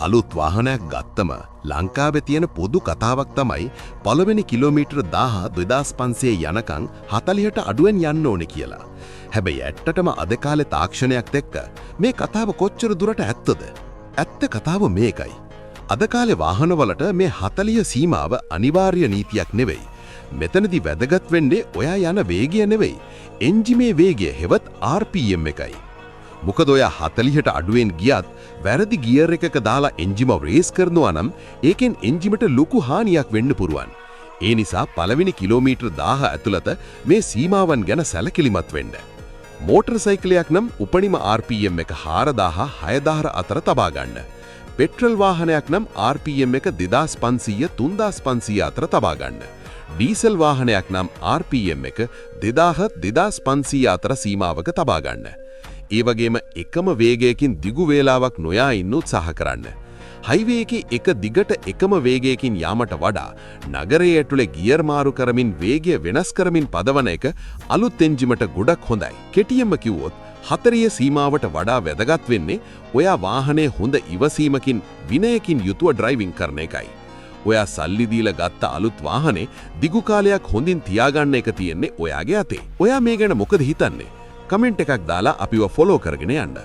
අලුත් වාහනයක් ගත්තම ලංකාවේ තියෙන පොදු කතාවක් තමයි පළවෙනි කිලෝමීටර 1000 2500 යනකම් 40ට අඩුවෙන් යන්න ඕනේ කියලා. හැබැයි ඇත්තටම අද කාලේ තාක්ෂණයක් එක්ක මේ කතාව කොච්චර දුරට ඇත්තද? ඇත්ත කතාව මේකයි. අද කාලේ වාහනවලට මේ 40 සීමාව අනිවාර්ය නීතියක් නෙවෙයි. මෙතනදී වැදගත් වෙන්නේ ඔයා යන වේගය නෙවෙයි. එන්ජිමේ වේගය හෙවත් RPM එකයි. මොකද ඔයා 40ට අඩුවෙන් ගියත් වැරදි ගියර් එකක දාලා එන්ජිම රේස් කරනවා නම් ඒකෙන් එන්ජිමට ලොකු හානියක් වෙන්න පුරුවන්. ඒ නිසා පළවෙනි කිලෝමීටර 1000 ඇතුළත මේ සීමාවන් ගැන සැලකිලිමත් වෙන්න. මෝටර් සයිකලයක් නම් උපරිම RPM එක 4000 6000 අතර තබා ගන්න. පෙට්‍රල් වාහනයක් නම් RPM එක 2500 3500 අතර තබා ගන්න. ඩීසල් වාහනයක් නම් RPM එක 2000 2500 අතර සීමාවක තබා ගන්න. ඒ වගේම එකම වේගයකින් දිගු වේලාවක් නොයා ඉන්න උත්සාහ කරන්න. හයිවේ එකේ එක දිගට එකම වේගයකින් යාමට වඩා නගරයේ ඇතුලේ ගියර් මාරු කරමින් වේගය වෙනස් කරමින් පදවන එක අලුත් එන්ජිමට ගොඩක් හොඳයි. කෙටියෙන්ම කිව්වොත් 40 සීමාවට වඩා වැදගත් වෙන්නේ ඔයා වාහනේ හොඳ ඉවසීමකින් විනයකින් යුතුව ඩ්‍රයිවිං කරන එකයි. ඔයා සල්ලි දීලා ගත්ත අලුත් වාහනේ දිගු කාලයක් හොඳින් තියාගන්න එක තියෙන්නේ ඔයාගේ අතේ. ඔයා මේ ගැන මොකද හිතන්නේ? කමෙන්ට් එකක් දාලා අපිව ෆොලෝ කරගෙන යන්න.